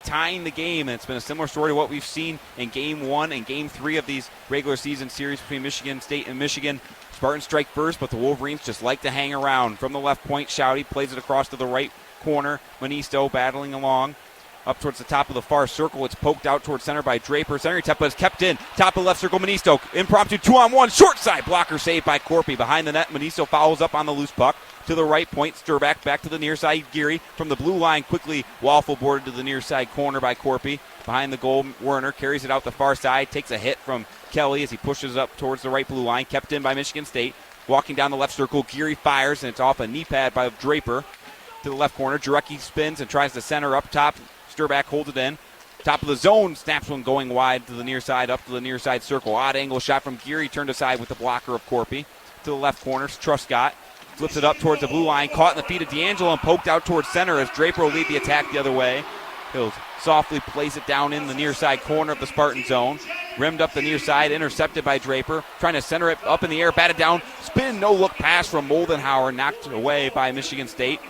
tying the game. And it's been a similar story to what we've seen in Game 1 and Game 3 of these regular season series between Michigan State and Michigan. Spartans strike first, but the Wolverines just like to hang around. From the left point, Shouty plays it across to the right corner. Manisto battling along. Up towards the top of the far circle. It's poked out towards center by Draper. Center attempt, but it's kept in. Top of the left circle, Manisto. Impromptu 2-on-1. Short side blocker saved by Corpy. Behind the net, Manisto follows up on the loose puck. To the right point, Sturback back to the near side. Geary from the blue line, quickly waffle boarded to the near side corner by Corpy. Behind the goal, Werner carries it out the far side. Takes a hit from Kelly as he pushes up towards the right blue line. Kept in by Michigan State. Walking down the left circle, Geary fires, and it's off a knee pad by Draper. To the left corner, Jarecki spins and tries to center up top. Sturback holds it in. Top of the zone, snaps one going wide to the near side, up to the near side circle. Odd angle shot from Geary, turned aside with the blocker of Corpy. To the left corner, Truscott flips it up towards the blue line, caught in the feet of D'Angelo and poked out towards center as Draper will lead the attack the other way. He'll softly place it down in the near side corner of the Spartan zone. Rimmed up the near side, intercepted by Draper. Trying to center it up in the air, batted down. Spin, no look pass from Moldenhauer, knocked away by Michigan State.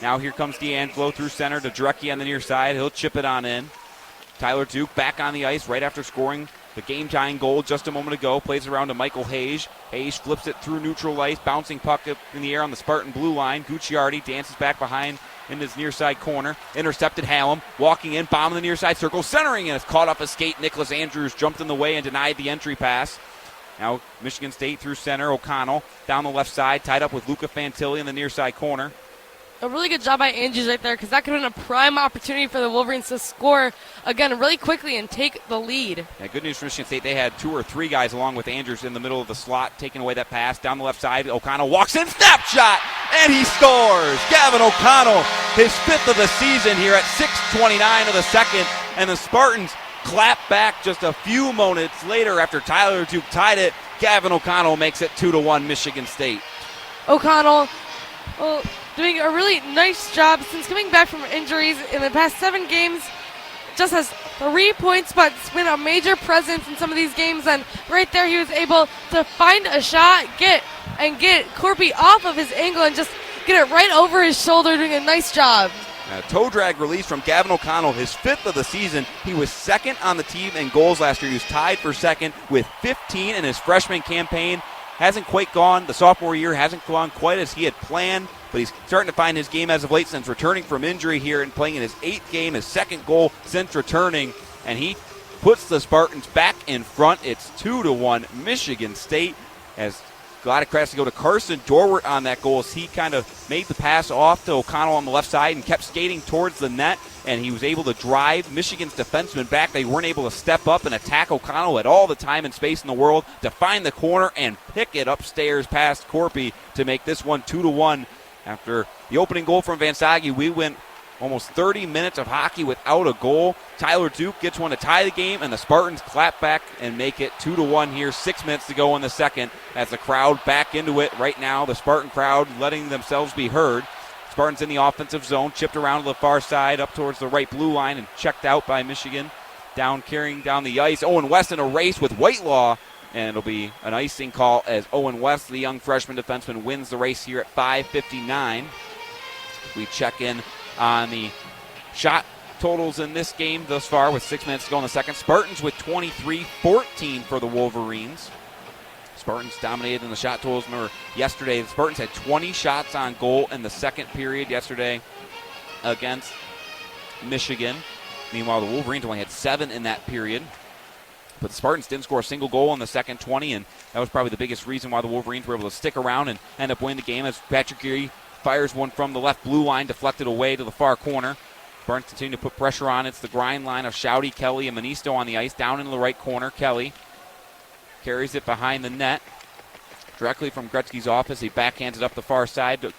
Now here comes D'Angelo through center to Jarecki on the near side. He'll chip it on in. Tyler Duke back on the ice right after scoring the game-tying goal just a moment ago. Plays around to Michael Hayes. Hayes flips it through neutral ice. Bouncing puck up in the air on the Spartan blue line. Gucciardi dances back behind in his near side corner. Intercepted Hallam. Walking in, bomb in the near side circle. Centering, and it's caught off a skate. Nicholas Andrews jumped in the way and denied the entry pass. Now Michigan State through center. O'Connell down the left side. Tied up with Luca Fantilli in the near side corner. A really good job by Andrews right there, because that could have been a prime opportunity for the Wolverines to score again really quickly and take the lead. Yeah, good news for Michigan State. They had 2 or 3 guys along with Andrews in the middle of the slot, taking away that pass. Down the left side, O'Connell walks in, snapshot, and he scores! Gavin O'Connell, his 5th of the season here at 6:29 of the second, and the Spartans clap back just a few moments later after Tyler Duke tied it. Gavin O'Connell makes it 2-1 Michigan State. O'Connell, well, doing a really nice job since coming back from injuries in the past 7 games. Just has 3 points, but it's been a major presence in some of these games. And right there, he was able to find a shot, get Corpy off of his angle and just get it right over his shoulder, doing a nice job. A toe drag release from Gavin O'Connell, his 5th of the season. He was second on the team in goals last year. He was tied for second with 15 in his freshman campaign. Hasn't quite gone, the sophomore year hasn't gone quite as he had planned, but he's starting to find his game as of late since returning from injury here and playing in his 8th game, his 2nd goal since returning, and he puts the Spartans back in front. It's 2-1 Michigan State as glad credits to go to Carson Dorwart on that goal as he kind of made the pass off to O'Connell on the left side and kept skating towards the net, and he was able to drive Michigan's defensemen back. They weren't able to step up and attack O'Connell at all the time and space in the world to find the corner and pick it upstairs past Corpy to make this one 2-1. After the opening goal from Vansagi, we went almost 30 minutes of hockey without a goal. Tyler Duke gets one to tie the game, and the Spartans clap back and make it 2-1 here. 6 minutes to go in the second as the crowd back into it right now. The Spartan crowd letting themselves be heard. Spartans in the offensive zone, chipped around to the far side, up towards the right blue line, and checked out by Michigan. Carrying down the ice. Owen West in a race with Whitelaw, and it'll be an icing call as Owen West, the young freshman defenseman, wins the race here at 5:59. We check in on the shot totals in this game thus far with 6 minutes to go in the second. Spartans with 23-14 for the Wolverines. Spartans dominated in the shot totals. Remember, yesterday the Spartans had 20 shots on goal in the second period yesterday against Michigan. Meanwhile, the Wolverines only had 7 in that period. But the Spartans didn't score a single goal in the second 20, and that was probably the biggest reason why the Wolverines were able to stick around and end up winning the game as Patrick Geary fires one from the left blue line, deflected away to the far corner. Spartans continue to put pressure on. It's the grind line of Shouty, Kelly, and Manisto on the ice. Down into the right corner, Kelly carries it behind the net. Directly from Gretzky's office, he backhands it up the far side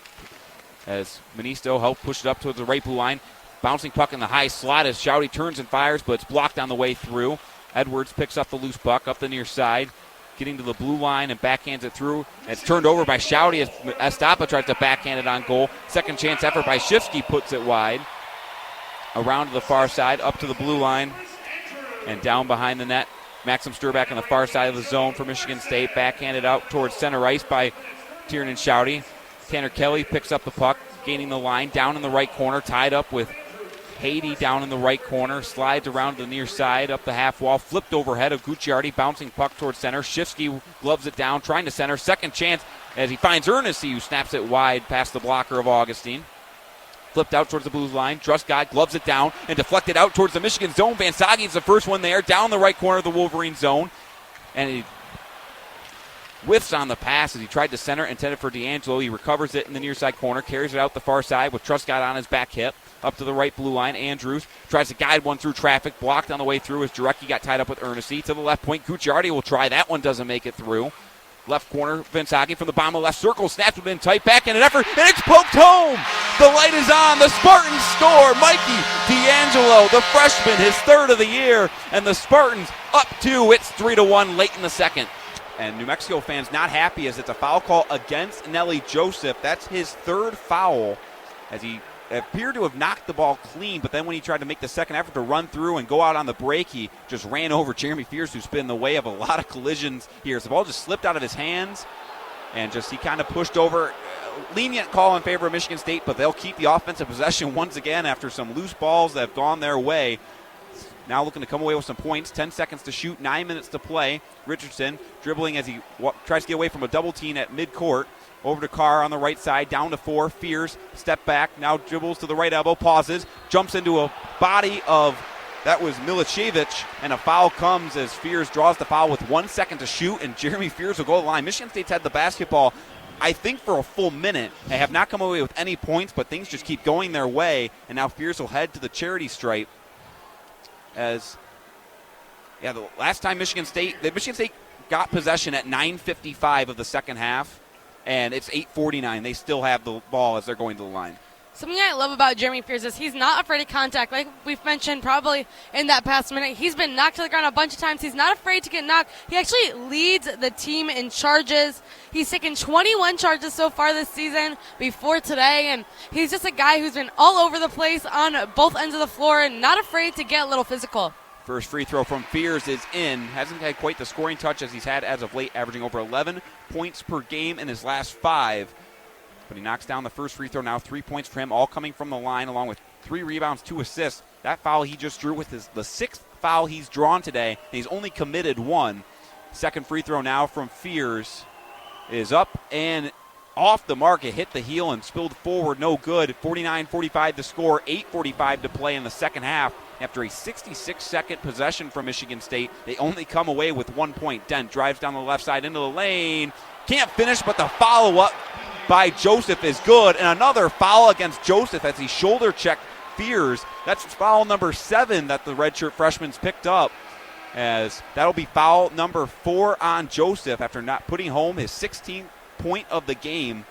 as Manisto helped push it up to the right blue line. Bouncing puck in the high slot as Shouty turns and fires, but it's blocked on the way through. Edwards picks up the loose puck up the near side, getting to the blue line and backhands it through. It's turned over by Shouty as Estapa tries to backhand it on goal. Second chance effort by Shifsky puts it wide. Around to the far side, up to the blue line, and down behind the net. Maxim Sturback on the far side of the zone for Michigan State. Backhanded out towards center ice by Tiernan Shouty. Tanner Kelly picks up the puck, gaining the line, down in the right corner, tied up with Haiti down in the right corner, slides around to the near side, up the half wall, flipped overhead of Gucciardi, bouncing puck towards center. Shifsky gloves it down, trying to center. Second chance as he finds Ernest, who snaps it wide past the blocker of Augustine. Flipped out towards the Blues line. Truscott gloves it down and deflected out towards the Michigan zone. Van Sagi's the first one there, down the right corner of the Wolverine zone. And he whiffs on the pass as he tried to center, intended for D'Angelo. He recovers it in the near side corner, carries it out the far side with Truscott on his back hip. Up to the right blue line, Andrews tries to guide one through traffic, blocked on the way through as Jarecki got tied up with Ernest. To the left point, Gucciardi will try. That one doesn't make it through. Left corner, Vinsaki from the bottom of the left circle, snaps within tight, back in an effort, and it's poked home! The light is on, the Spartans score! Mikey D'Angelo, the freshman, his third of the year, and the Spartans up 2, it's 3-1 late in the second. And New Mexico fans not happy as it's a foul call against Nelly Joseph. That's his third foul as he appeared to have knocked the ball clean, but then when he tried to make the second effort to run through and go out on the break, he just ran over Jeremy Fierce, who's been in the way of a lot of collisions here. So the ball just slipped out of his hands, and just he kind of pushed over. Lenient call in favor of Michigan State, but they'll keep the offensive possession once again after some loose balls that have gone their way. Now looking to come away with some points. 10 seconds to shoot, 9 minutes to play. Richardson dribbling as he tries to get away from a double team at midcourt. Over to Carr on the right side, down to 4. Fears, step back, now dribbles to the right elbow, pauses, jumps into a body of, that was Milicevic, and a foul comes as Fears draws the foul with 1 second to shoot, and Jeremy Fears will go to the line. Michigan State's had the basketball, I think, for a full minute. They have not come away with any points, but things just keep going their way, and now Fears will head to the charity stripe as, the last time Michigan State got possession at 9:55 of the second half, and it's 8:49. They still have the ball as they're going to the line. Something I love about Jeremy Fears is he's not afraid of contact. Like we've mentioned probably in that past minute, he's been knocked to the ground a bunch of times. He's not afraid to get knocked. He actually leads the team in charges. He's taken 21 charges so far this season before today, and he's just a guy who's been all over the place on both ends of the floor and not afraid to get a little physical. First free throw from Fears is in. Hasn't had quite the scoring touch as he's had as of late, averaging over 11 points per game in his last 5. But he knocks down the first free throw now. 3 points for him, all coming from the line, along with 3 rebounds, 2 assists. That foul he just drew with the 6th foul he's drawn today, and he's only committed 1. Second free throw now from Fears is up and off the mark. It hit the heel and spilled forward, no good. 49-45 to score, 8:45 to play in the second half. After a 66-second possession from Michigan State, they only come away with 1 point. Dent drives down the left side into the lane. Can't finish, but the follow-up by Joseph is good. And another foul against Joseph as he shoulder-checked Fears. That's foul number 7 that the redshirt freshman's picked up, as that'll be foul number 4 on Joseph after not putting home his 16th point of the game.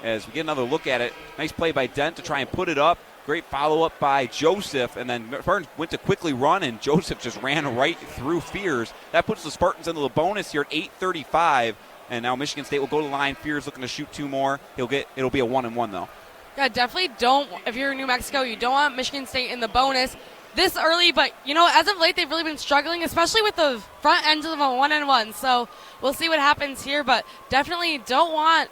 As we get another look at it, nice play by Dent to try and put it up. Great follow-up by Joseph, and then Spartans went to quickly run, and Joseph just ran right through Fears. That puts the Spartans into the bonus here at 8:35, and now Michigan State will go to the line. Fears looking to shoot 2 more. It'll be a 1-and-1 though. Yeah, definitely don't. If you're in New Mexico, you don't want Michigan State in the bonus this early. But as of late, they've really been struggling, especially with the front ends of a 1-and-1. So we'll see what happens here, but definitely don't want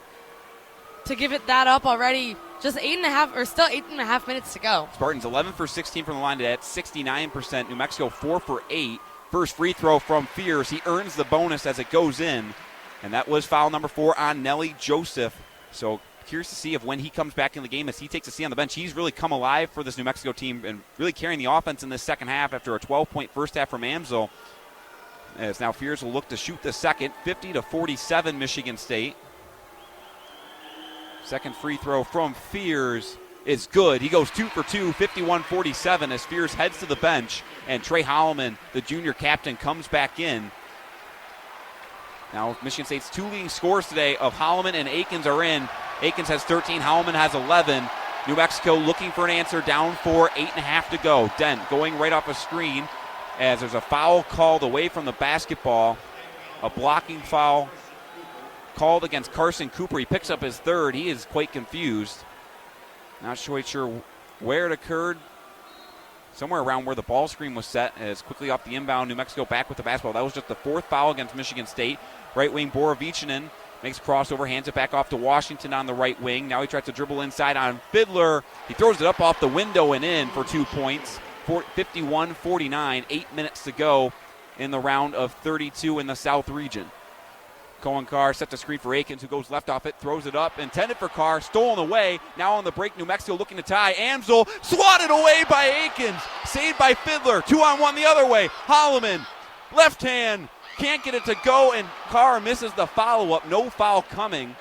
to give it that up already. Just 8.5, or still 8.5 minutes to go. Spartans 11 for 16 from the line today at 69%. New Mexico 4 for 8. First free throw from Fears. He earns the bonus as it goes in. And that was foul number 4 on Nelly Joseph. So curious to see if when he comes back in the game, as he takes a seat on the bench, he's really come alive for this New Mexico team and really carrying the offense in this second half after a 12-point first half from Amsel. As now Fears will look to shoot the second. 50-47 Michigan State. Second free throw from Fears is good. He goes 2 for 2, 51-47 as Fears heads to the bench, and Trey Holloman, the junior captain, comes back in. Now Michigan State's 2 leading scorers today of Holloman and Akins are in. Akins has 13, Holloman has 11. New Mexico looking for an answer, down 4, 8.5 to go. Dent going right off a screen as there's a foul called away from the basketball, a blocking foul called against Carson Cooper. He picks up his 3rd. He is quite confused. Not quite sure where it occurred. Somewhere around where the ball screen was set, as quickly off the inbound, New Mexico back with the basketball. That was just the 4th foul against Michigan State. Right wing Borovichinen Makes a crossover, hands it back off to Washington on the right wing. Now he tries to dribble inside on Fiddler. He throws it up off the window and in for 2 points. 51-49, 8 minutes to go in the round of 32 in the South region. Cohen Carr sets a screen for Akins, who goes left off it, throws it up, intended for Carr, stolen away. Now on the break, New Mexico looking to tie. Amsel swatted away by Akins, saved by Fiddler. 2-on-1 the other way. Holloman, left hand, can't get it to go, and Carr misses the follow-up. No foul coming.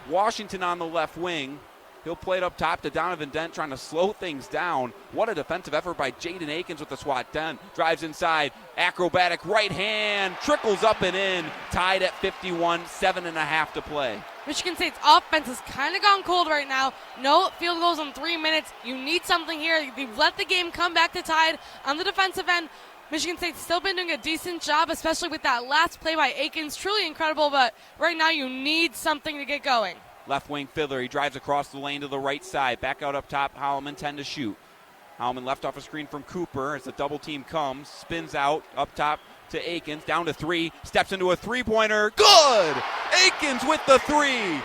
Washington on the left wing. He'll play it up top to Donovan Dent, trying to slow things down. What a defensive effort by Jaden Akins with the swat. Dent drives inside. Acrobatic right hand. Trickles up and in. Tied at 51. 7.5 to play. Michigan State's offense has kind of gone cold right now. No field goals in 3 minutes. You need something here. You've let the game come back to tied on the defensive end. Michigan State's still been doing a decent job, especially with that last play by Akins. Truly incredible, but right now you need something to get going. Left wing Fiddler. He drives across the lane to the right side. Back out up top. Holloman 10 to shoot. Holloman left off a screen from Cooper as the double team comes. Spins out up top to Akins. Down to 3. Steps into a three-pointer. Good! Akins with the 3.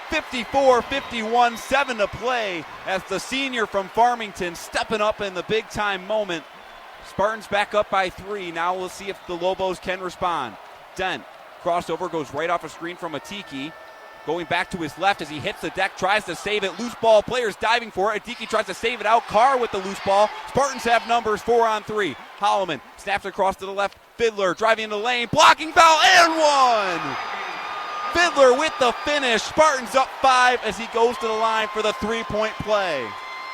54-51. 7 to play as the senior from Farmington stepping up in the big-time moment. Spartans back up by 3. Now we'll see if the Lobos can respond. Dent. Crossover goes right off a screen from Atiki. Going back to his left as he hits the deck, tries to save it. Loose ball, players diving for it. Atiki tries to save it out. Carr with the loose ball. Spartans have numbers, 4-on-3. Holloman snaps across to the left. Fiddler driving into the lane. Blocking foul and 1. Fiddler with the finish. Spartans up 5 as he goes to the line for the three-point play.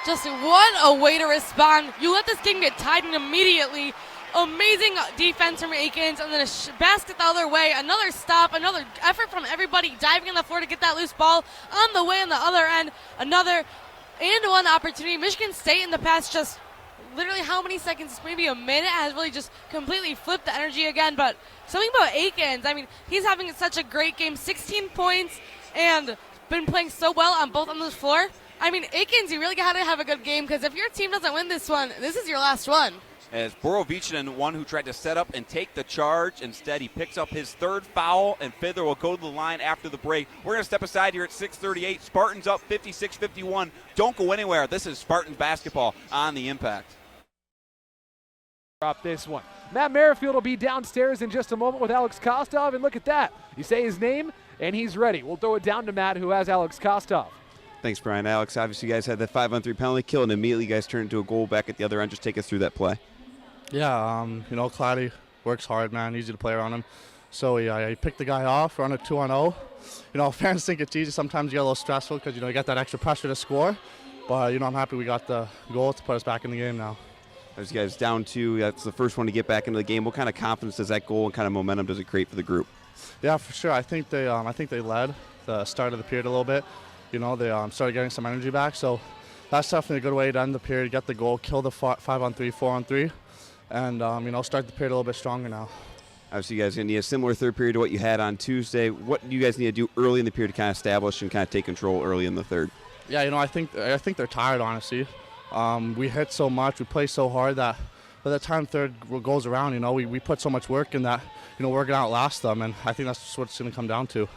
Just what a way to respond. You let this game get tied in immediately. Amazing defense from Akins, and then a basket the other way. Another stop, another effort from everybody diving on the floor to get that loose ball on the way on the other end. Another and one opportunity. Michigan State in the past just literally how many seconds, maybe a minute, has really just completely flipped the energy again. But something about Akins, I mean, he's having such a great game. 16 points and been playing so well on both on the floor. I mean, Akins, you really got to have a good game because if your team doesn't win this one, this is your last one. As Borovichin, one who tried to set up and take the charge. Instead, he picks up his third foul, and Fiddler will go to the line after the break. We're going to step aside here at 6:38. Spartans up 56-51. Don't go anywhere. This is Spartans basketball on the Impact. Drop this one. Matt Merrifield will be downstairs in just a moment with Alex Kostov, and look at that. You say his name, and he's ready. We'll throw it down to Matt, who has Alex Kostov. Thanks, Brian. Alex, obviously you guys had that 5-on-3 penalty kill, and immediately you guys turned into a goal back at the other end. Just take us through that play. Yeah, Claddy works hard, man. Easy to play around him. So he picked the guy off, run a 2-on-0. Fans think it's easy. Sometimes you get a little stressful because, you got that extra pressure to score. But, I'm happy we got the goal to put us back in the game now. As you guys down 2, that's the first one to get back into the game. What kind of confidence does that goal and kind of momentum does it create for the group? Yeah, for sure. I think they led the start of the period a little bit. They started getting some energy back. So that's definitely a good way to end the period, get the goal, kill the 5-on-3, 4-on-3. And, start the period a little bit stronger now. Obviously, you guys are going to need a similar third period to what you had on Tuesday. What do you guys need to do early in the period to kind of establish and kind of take control early in the third? Yeah, I think they're tired, honestly. We hit so much, we play so hard that by the time third goes around, we put so much work in that, we're going to outlast them. And I think that's what it's going to come down to.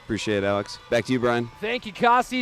Appreciate it, Alex. Back to you, Brian. Thank you, Kossi.